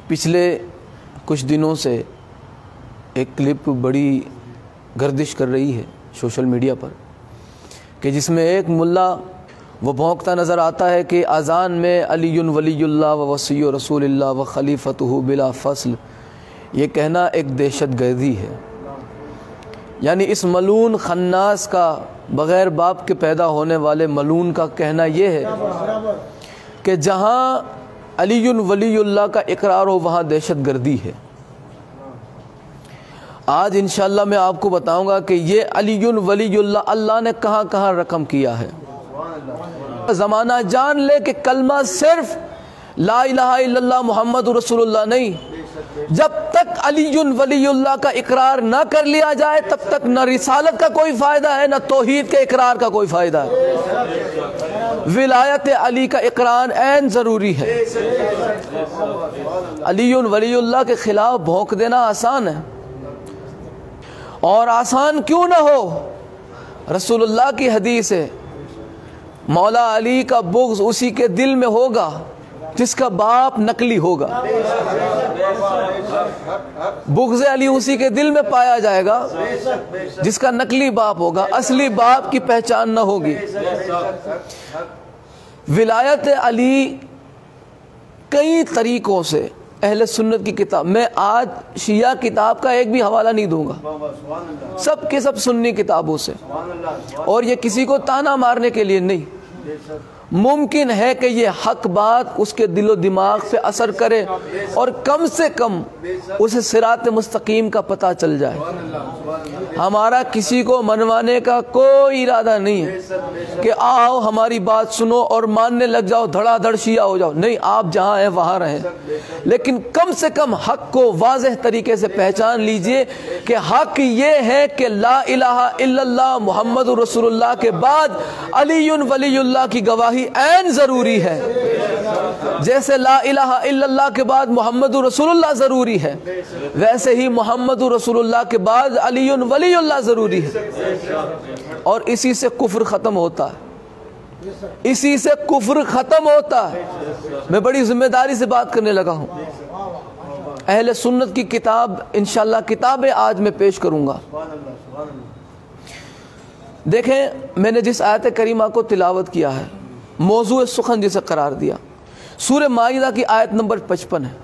پچھلے کچھ دنوں سے ایک کلپ بڑی گردش کر رہی ہے سوشل میڈیا پر کہ جس میں ایک ملا وہ بھونکتا نظر آتا ہے کہ اذان میں علی ولی اللہ و وصی رسول اللہ و خلیفتہ بلا فصل، یہ کہنا ایک دہشت گردی ہے۔ یعنی اس ملون خناس کا، بغیر باپ کے پیدا ہونے والے ملون کا کہنا یہ ہے کہ جہاں علی ولی اللہ کا اقرار ہو وہاں دہشت گردی ہے۔ آج انشاءاللہ میں آپ کو بتاؤں گا کہ یہ علی ولی اللہ اللہ نے کہاں کہاں رقم کیا ہے۔ زمانہ جان لے کہ کلمہ صرف لا الہ الا اللہ محمد رسول اللہ نہیں، جب تک علی ولی اللہ کا اقرار نہ کر لیا جائے تب تک نہ رسالت کا کوئی فائدہ ہے، نہ توحید کے اقرار کا کوئی فائدہ ہے۔ ولایت علی کا اقرار عین ضروری ہے۔ علی ولی اللہ کے خلاف بھونک دینا آسان ہے، اور آسان کیوں نہ ہو، رسول اللہ کی حدیث ہے مولا علی کا بغض اسی کے دل میں ہوگا جس کا باپ نقلی ہوگا۔ بغض علی اسی کے دل میں پایا جائے گا جس کا نقلی باپ ہوگا، اصلی باپ کی پہچان نہ ہوگی۔ ولایت علی کئی طریقوں سے اہل سنت کی کتاب میں آج شیعہ کتاب کا ایک بھی حوالہ نہیں دوں گا، سب کے سب سنی کتابوں سے، اور یہ کسی کو تانا مارنے کے لیے نہیں۔ ممکن ہے کہ یہ حق بات اس کے دل و دماغ پہ اثر کرے اور کم سے کم اسے صراط مستقیم کا پتہ چل جائے۔ ہمارا کسی کو منوانے کا کوئی ارادہ نہیں ہے کہ آؤ ہماری بات سنو اور ماننے لگ جاؤ، دھڑا دھڑ شیعہ ہو جاؤ، نہیں، آپ جہاں ہیں وہاں رہیں، لیکن کم سے کم حق کو واضح طریقے سے پہچان لیجئے کہ حق یہ ہے کہ لا الہ الا اللہ محمد رسول اللہ کے بعد علی ولی اللہ کی گواہی عین ضروری ہے، جیسے لا الہ الا اللہ کے بعد محمد رسول اللہ ضروری ہے، ویسے ہی محمد رسول اللہ کے بعد علی ولی اللہ ضروری ہے، اور اسی سے کفر ختم ہوتا ہے، اسی سے کفر ختم ہوتا ہے۔ میں بڑی ذمہ داری سے بات کرنے لگا ہوں۔ اہل سنت کی کتاب انشاءاللہ کتابیں آج میں پیش کروں گا۔ دیکھیں، میں نے جس آیت کریمہ کو تلاوت کیا ہے، موضوع سخن جسے قرار دیا، سورہ مائدہ کی آیت نمبر 55 ہے۔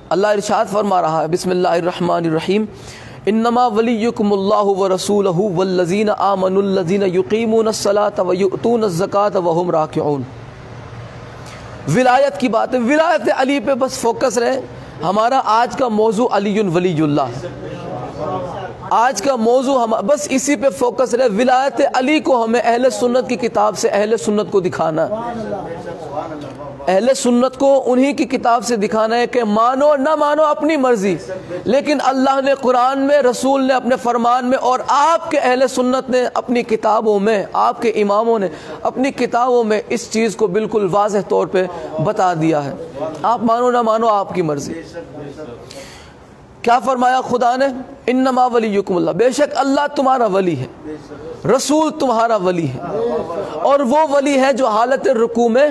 اللہ ارشاد فرما رہا ہے، بسم اللہ الرحمن الرحیم، انما ولیکم اللہ ورسولہ والذین آمنوا الذین یقیمون الصلاۃ ویؤتون الزکاۃ وہم راکعون۔ ولایت کی بات ہے، ولایت علی پہ بس فوکس رہے۔ ہمارا آج کا موضوع علی ولی اللہ ہے، آج کا موضوع بس اسی پہ فوکس رہے۔ ولایت علی کو ہمیں اہل سنت کی کتاب سے اہل سنت کو دکھانا ہے، اہل سنت کو انہی کی کتاب سے دکھانا ہے کہ مانو نہ مانو اپنی مرضی، لیکن اللہ نے قرآن میں، رسول نے اپنے فرمان میں، اور آپ کے اہل سنت نے اپنی کتابوں میں، آپ کے اماموں نے اپنی کتابوں میں اس چیز کو بالکل واضح طور پہ بتا دیا ہے۔ آپ مانو نہ مانو آپ کی مرضی۔ کیا فرمایا خدا نے؟ انما ولیکم اللہ، بے شک اللہ تمہارا ولی ہے، رسول تمہارا ولی ہے، اور وہ ولی ہے جو حالت رکوع میں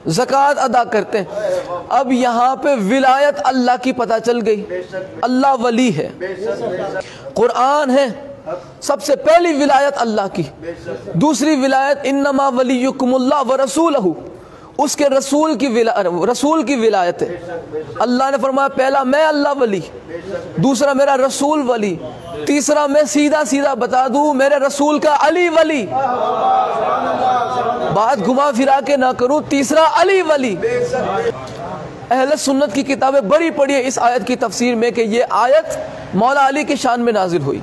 زکوٰۃ ادا کرتے ہیں۔ اب یہاں پہ ولایت اللہ کی پتہ چل گئی، اللہ ولی ہے، قرآن ہے، سب سے پہلی ولایت اللہ کی۔ دوسری ولایت انما ولیکم اللہ ورسولہ، اس کے رسول کی ولایت ہے۔ اللہ نے فرمایا پہلا میں اللہ ولی، دوسرا میرا رسول ولی، تیسرا میں سیدھا سیدھا بتا دوں میرے رسول کا علی ولی، بات گھما پھرا کے نہ کروں، تیسرا علی ولی۔ اہل سنت کی کتابیں بڑی پڑھی ہے اس آیت کی تفسیر میں کہ یہ آیت مولا علی کی شان میں نازل ہوئی۔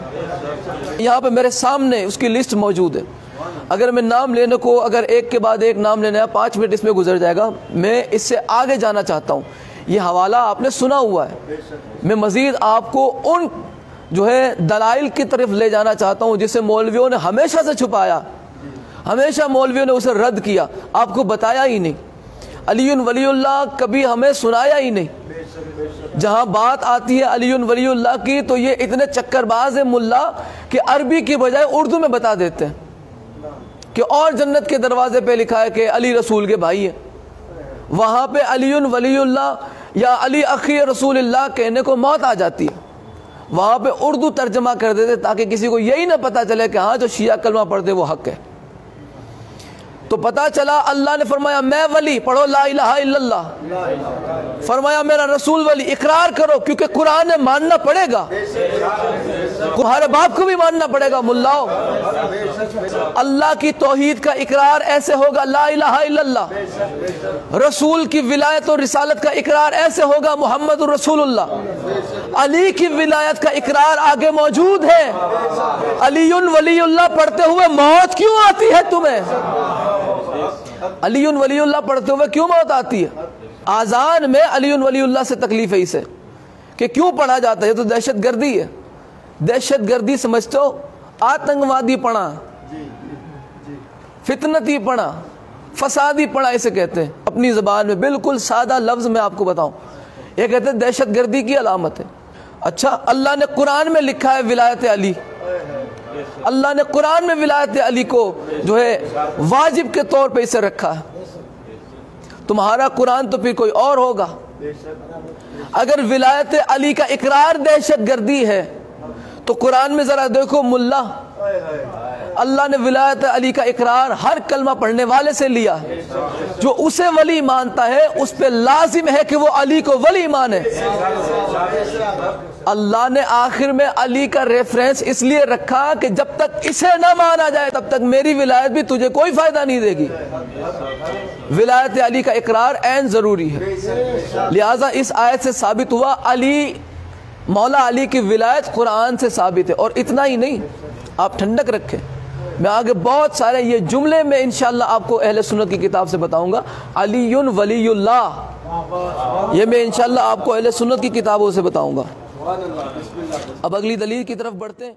یہاں پہ میرے سامنے اس کی لسٹ موجود ہے، اگر میں نام لینے کو، اگر ایک کے بعد ایک نام لینا ہے 5 منٹ اس میں گزر جائے گا۔ میں اس سے آگے جانا چاہتا ہوں، یہ حوالہ آپ نے سنا ہوا ہے، میں مزید آپ کو ان جو ہے دلائل کی طرف لے جانا چاہتا ہوں جسے مولویوں نے ہمیشہ سے چھپایا، ہمیشہ مولویوں نے اسے رد کیا، آپ کو بتایا ہی نہیں۔ علی ولی اللہ کبھی ہمیں سنایا ہی نہیں۔ جہاں بات آتی ہے علی ولی اللہ کی تو یہ اتنے چکر باز ہے ملا کہ عربی کی بجائے اردو میں بتا دیتے ہیں، کہ اور جنت کے دروازے پہ لکھا ہے کہ علی رسول کے بھائی ہیں، وہاں پہ علی ولی اللہ یا علی اخی رسول اللہ کہنے کو موت آ جاتی ہے، وہاں پہ اردو ترجمہ کر دیتے تاکہ کسی کو یہی نہ پتہ چلے کہ ہاں جو شیعہ کلمہ پڑھتے وہ حق ہے۔ تو پتہ چلا اللہ نے فرمایا میں ولی، پڑھو لا الہ الا اللہ، فرمایا میرا رسول ولی، اقرار کرو، کیونکہ قرآن نے ماننا پڑے گا، تمہارے باپ کو بھی ماننا پڑے گا ملاؤ۔ اللہ کی توحید کا اقرار ایسے ہوگا لا الہ الا اللہ، رسول کی ولایت اور رسالت کا اقرار ایسے ہوگا محمد رسول اللہ، علی کی ولایت کا اقرار آگے موجود ہے، علی ولی اللہ پڑھتے ہوئے موت کیوں آتی ہے تمہیں؟ علی ولی اللہ پڑھتے ہوئے کیوں موت آتی ہے؟ آذان میں علی ولی اللہ سے تکلیف ہے اسے کہ کیوں پڑھا جاتا ہے، یہ تو دہشت گردی ہے۔ دہشت گردی سمجھتے ہو؟ آتنکوادی پڑھا، فتنتی پڑھا، فسادی پڑھا اسے کہتے ہیں اپنی زبان میں، بالکل سادہ لفظ میں آپ کو بتاؤں، یہ کہتے ہیں دہشت گردی کی علامت ہے۔ اچھا اللہ نے قرآن میں لکھا ہے ولایت علی، اللہ نے قرآن میں ولایت علی کو جو ہے واجب کے طور پہ اسے رکھا ہے، تمہارا قرآن تو پھر کوئی اور ہوگا۔ اگر ولایت علی کا اقرار دہشت گردی ہے تو قرآن میں ذرا دیکھو ملا، اللہ نے ولایت علی کا اقرار ہر کلمہ پڑھنے والے سے لیا، جو اسے ولی مانتا ہے اس پہ لازم ہے کہ وہ علی کو ولی مانے۔ اللہ نے آخر میں علی کا ریفرنس اس لیے رکھا کہ جب تک اسے نہ مانا جائے تب تک میری ولایت بھی تجھے کوئی فائدہ نہیں دے گی۔ ولایت علی کا اقرار عین ضروری ہے، لہٰذا اس آیت سے ثابت ہوا علی، مولا علی کی ولایت قرآن سے ثابت ہے۔ اور اتنا ہی نہیں، آپ ٹھنڈک رکھیں، میں آگے بہت سارے یہ جملے میں انشاءاللہ آپ کو اہل سنت کی کتاب سے بتاؤں گا، علی ولی اللہ، یہ میں انشاءاللہ آپ کو اہل سنت کی کتابوں سے بتاؤں گا۔ اب اگلی دلیل کی طرف بڑھتے ہیں۔